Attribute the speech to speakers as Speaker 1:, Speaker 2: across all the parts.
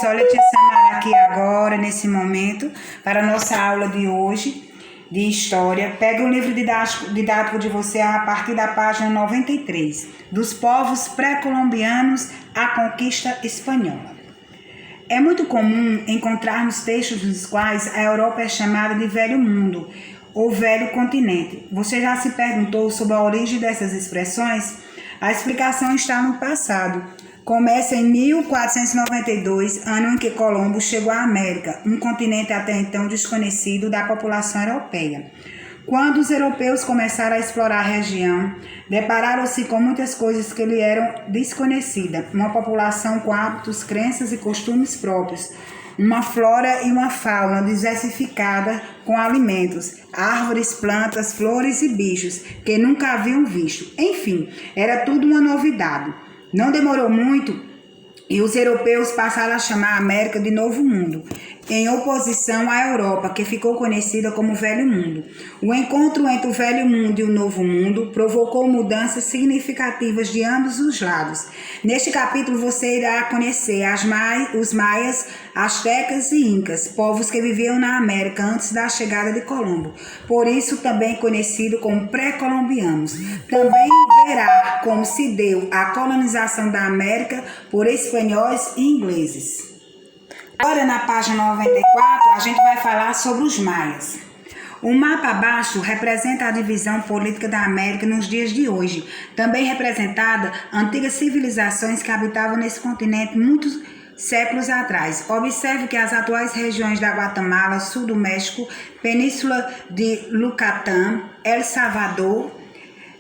Speaker 1: sou Letícia Samara aqui agora, nesse momento, para a nossa aula de hoje, de História. Pega o livro didático de você a partir da página 93, dos povos pré-colombianos à conquista espanhola. É muito comum encontrarmos textos nos quais a Europa é chamada de Velho Mundo, ou Velho Continente. Você já se perguntou sobre a origem dessas expressões? A explicação está no passado. Começa em 1492, ano em que Colombo chegou à América, um continente até então desconhecido da população europeia. Quando os europeus começaram a explorar a região, depararam-se com muitas coisas que lhe eram desconhecidas. Uma população com hábitos, crenças e costumes próprios. Uma flora e uma fauna diversificada com alimentos, árvores, plantas, flores e bichos que nunca haviam visto. Enfim, era tudo uma novidade. Não demorou muito e os europeus passaram a chamar a América de Novo Mundo, em oposição à Europa, que ficou conhecida como Velho Mundo. O encontro entre o Velho Mundo e o Novo Mundo provocou mudanças significativas de ambos os lados. Neste capítulo você irá conhecer os maias, astecas e incas, povos que viviam na América antes da chegada de Colombo, por isso também conhecido como pré-colombianos. Também verá como se deu a colonização da América por espanhóis e ingleses. Agora, na página 94, a gente vai falar sobre os maias. O mapa abaixo representa a divisão política da América nos dias de hoje, também representada antigas civilizações que habitavam nesse continente muitos séculos atrás. Observe que as atuais regiões da Guatemala, sul do México, Península de Yucatán, El Salvador,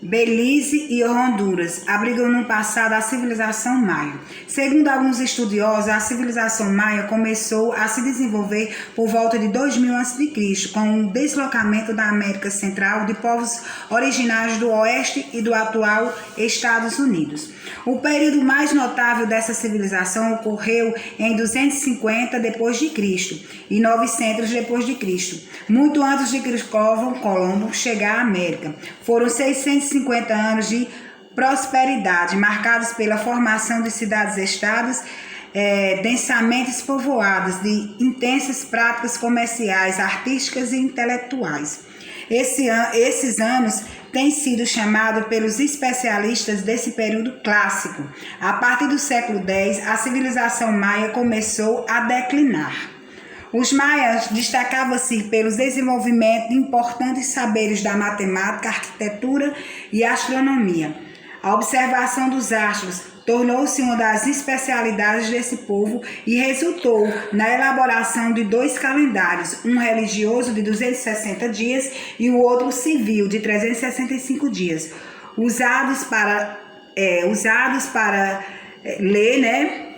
Speaker 1: Belize e Honduras abrigam no passado a civilização maia. Segundo alguns estudiosos, a civilização maia começou a se desenvolver por volta de 2000 a.C., com o deslocamento da América Central de povos originários do oeste e do atual Estados Unidos. O período mais notável dessa civilização ocorreu em 250 d.C. e 900 d.C., muito antes de Cristóvão Colombo chegar à América. Foram 650 anos de prosperidade, marcados pela formação de cidades-estados densamente povoadas, de intensas práticas comerciais, artísticas e intelectuais. Esses anos têm sido chamados pelos especialistas desse período clássico. A partir do século X, a civilização maia começou a declinar. Os maias destacavam-se pelo desenvolvimento de importantes saberes da matemática, arquitetura e astronomia. A observação dos astros tornou-se uma das especialidades desse povo e resultou na elaboração de dois calendários, um religioso de 260 dias e o outro civil de 365 dias, usados para ler,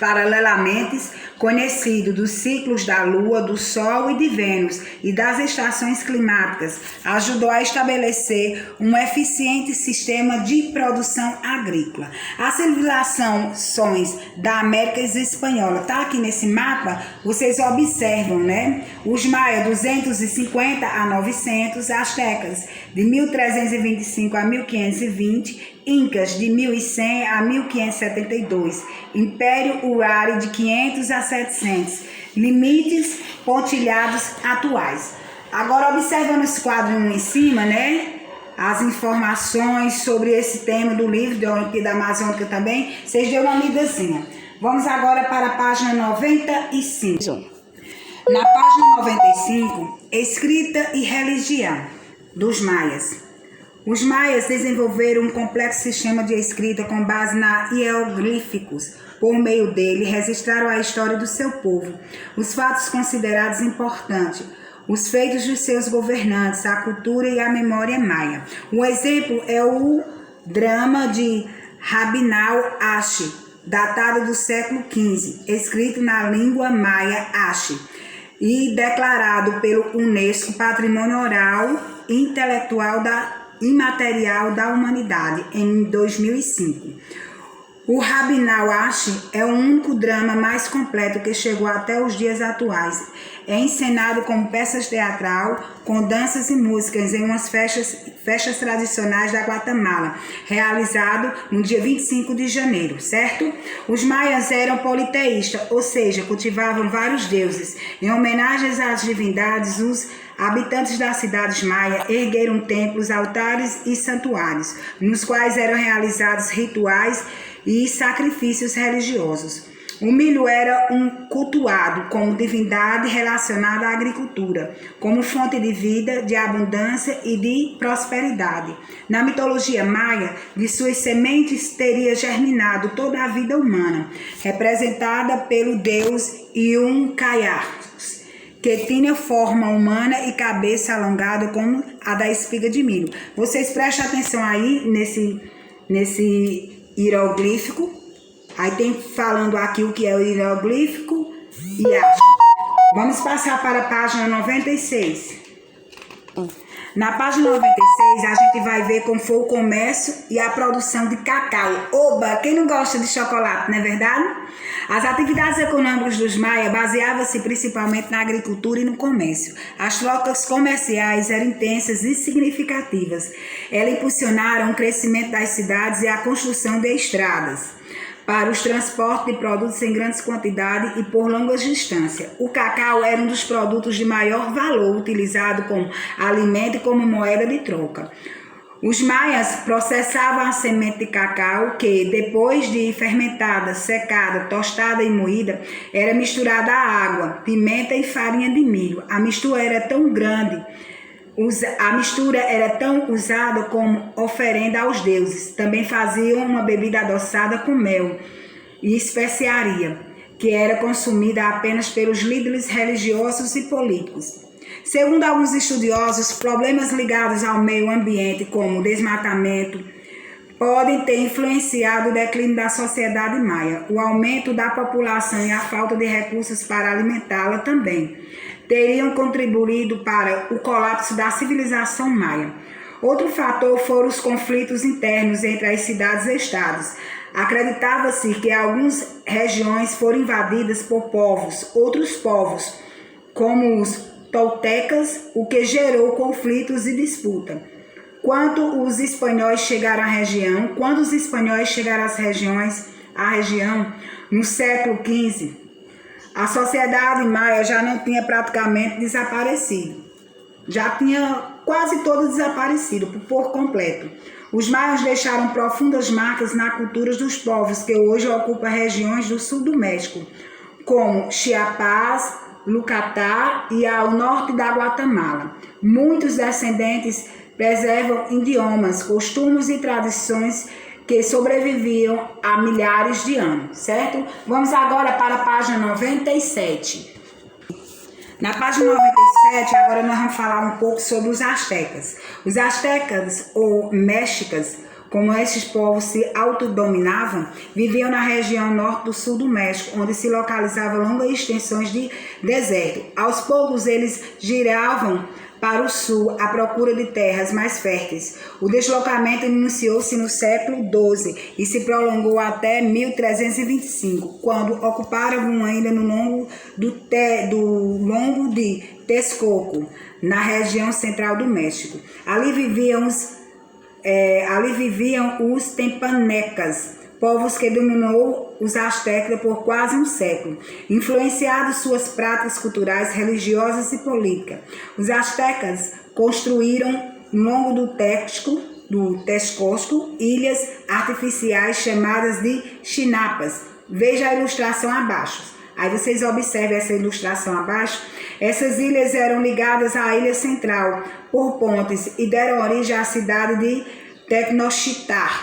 Speaker 1: paralelamente, conhecido dos ciclos da Lua, do Sol e de Vênus e das estações climáticas, ajudou a estabelecer um eficiente sistema de produção agrícola. As civilizações da América Espanhola, tá aqui nesse mapa, vocês observam, né? Os maias 250 a 900, astecas de 1325 a 1520, incas de 1100 a 1572, Império Urari de 500 a 700, limites pontilhados atuais. Agora, observando esse quadrinho em cima, né? As informações sobre esse tema do livro de Olimpíada Amazônica também, vocês dêem uma lidazinha. Vamos agora para a página 95. Na página 95, escrita e religião dos maias. Os maias desenvolveram um complexo sistema de escrita com base na hieroglíficos. Por meio dele, registraram a história do seu povo, os fatos considerados importantes, os feitos dos seus governantes, a cultura e a memória maia. Um exemplo é o drama de Rabinal Ashi, datado do século XV, escrito na língua maia Ashi e declarado pelo Unesco Patrimônio Oral e Intelectual imaterial da humanidade em 2005. O Rabinal Ashi é o único drama mais completo que chegou até os dias atuais. É encenado como peças teatral, com danças e músicas em umas festas tradicionais da Guatemala, realizado no dia 25 de janeiro, certo? Os maias eram politeístas, ou seja, cultivavam vários deuses. Em homenagens às divindades, os habitantes das cidades maia ergueram templos, altares e santuários, nos quais eram realizados rituais e sacrifícios religiosos. O milho era cultuado como divindade relacionada à agricultura, como fonte de vida, de abundância e de prosperidade. Na mitologia maia, de suas sementes teria germinado toda a vida humana, representada pelo deus Iuncaiá, que tinha forma humana e cabeça alongada como a da espiga de milho. Vocês prestem atenção aí nesse hieroglífico. Aí tem falando aqui o que é o hieroglífico e arte. Vamos passar para a página 96. Na página 96 a gente vai ver como foi o comércio e a produção de cacau. Oba, quem não gosta de chocolate, não é verdade? As atividades econômicas dos maias baseavam-se principalmente na agricultura e no comércio. As trocas comerciais eram intensas e significativas. Elas impulsionaram o crescimento das cidades e a construção de estradas para os transportes de produtos em grandes quantidades e por longas distâncias. O cacau era um dos produtos de maior valor utilizado como alimento e como moeda de troca. Os maias processavam a semente de cacau que, depois de fermentada, secada, tostada e moída, era misturada à água, pimenta e farinha de milho. A mistura era tão usada como oferenda aos deuses. Também faziam uma bebida adoçada com mel e especiaria, que era consumida apenas pelos líderes religiosos e políticos. Segundo alguns estudiosos, problemas ligados ao meio ambiente, como o desmatamento, podem ter influenciado o declínio da sociedade maia. O aumento da população e a falta de recursos para alimentá-la também teriam contribuído para o colapso da civilização maia. Outro fator foram os conflitos internos entre as cidades e estados. Acreditava-se que algumas regiões foram invadidas por outros povos, como os toltecas, o que gerou conflitos e disputa. Quando os espanhóis chegaram à região, à região no século XV, a sociedade maia já não tinha praticamente desaparecido. Já tinha quase todo desaparecido, por completo. Os maias deixaram profundas marcas na cultura dos povos que hoje ocupam regiões do sul do México, como Chiapas, Yucatán e ao norte da Guatemala. Muitos descendentes preservam idiomas, costumes e tradições que sobreviviam há milhares de anos, certo? Vamos agora para a página 97. Na página 97, agora nós vamos falar um pouco sobre os astecas. Os astecas ou mexicas, como esses povos se autodominavam, viviam na região norte do sul do México, onde se localizavam longas extensões de deserto. Aos poucos, eles giravam para o sul à procura de terras mais férteis. O deslocamento iniciou-se no século XII e se prolongou até 1325, quando ocuparam ainda no longo de Texcoco, na região central do México. Ali viviam os tepanecas, povos que dominou os astecas por quase um século, influenciados suas práticas culturais, religiosas e políticas. Os astecas construíram, ao longo do Texcoco, ilhas artificiais chamadas de chinapas. Veja a ilustração abaixo. Aí vocês observem essa ilustração abaixo. Essas ilhas eram ligadas à ilha central por pontes e deram origem à cidade de Tenochtitlan.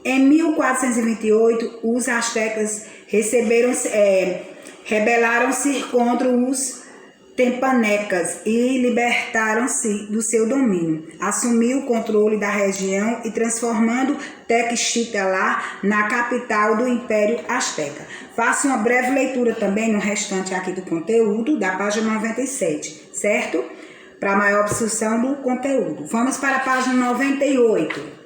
Speaker 1: Em 1428, os astecas rebelaram-se contra os tepanecas e libertaram-se do seu domínio. Assumiu o controle da região e transformando Tenochtitlan na capital do Império Azteca. Faça uma breve leitura também no restante aqui do conteúdo da página 97, certo? Para maior absorção do conteúdo. Vamos para a página 98.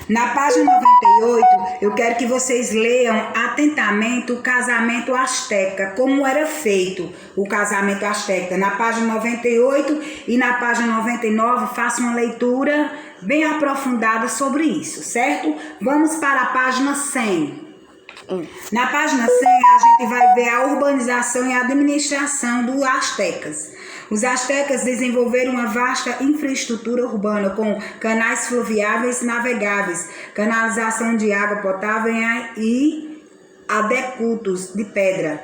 Speaker 1: Na página 98, eu quero que vocês leiam atentamente o casamento asteca, como era feito o casamento asteca. Na página 98 e na página 99, faça uma leitura bem aprofundada sobre isso, certo? Vamos para a página 100. Na página 100, a gente vai ver a urbanização e a administração dos astecas. Os astecas desenvolveram uma vasta infraestrutura urbana com canais fluviáveis navegáveis, canalização de água potável e aquedutos de pedra,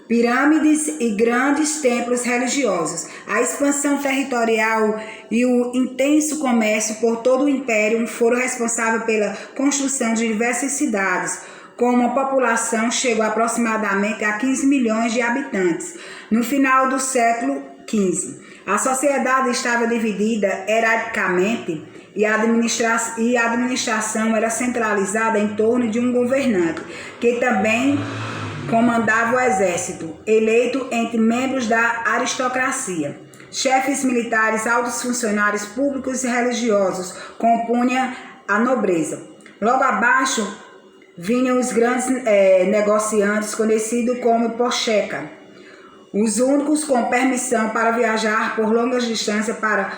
Speaker 1: pirâmides e grandes templos religiosos. A expansão territorial e o intenso comércio por todo o império foram responsáveis pela construção de diversas cidades, com uma população chegou aproximadamente a 15 milhões de habitantes. No final do século XV, a sociedade estava dividida hierarquicamente e a administração era centralizada em torno de um governante, que também comandava o exército, eleito entre membros da aristocracia. Chefes militares, altos funcionários públicos e religiosos compunham a nobreza. Logo abaixo vinham os grandes negociantes, conhecidos como pocheca, os únicos com permissão para viajar por longas distâncias para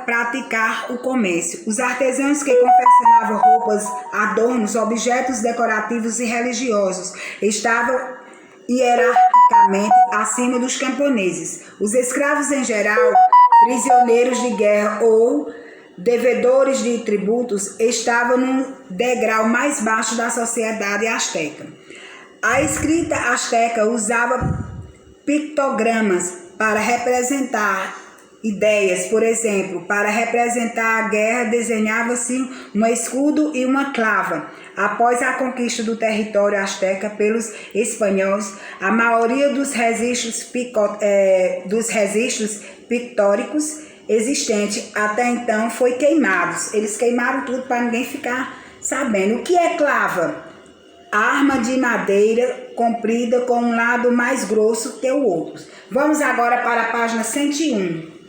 Speaker 1: praticar o comércio. Os artesãos que confeccionavam roupas, adornos, objetos decorativos e religiosos estavam hierarquicamente acima dos camponeses. Os escravos em geral, prisioneiros de guerra ou devedores de tributos, estavam no degrau mais baixo da sociedade asteca. A escrita asteca usava pictogramas para representar ideias. Por exemplo, para representar a guerra, desenhava-se um escudo e uma clava. Após a conquista do território asteca pelos espanhóis, a maioria dos registros pictóricos existente até então foi queimados. Eles queimaram tudo para ninguém ficar sabendo. O que é clava? Arma de madeira comprida com um lado mais grosso que o outro. Vamos agora para a página 101.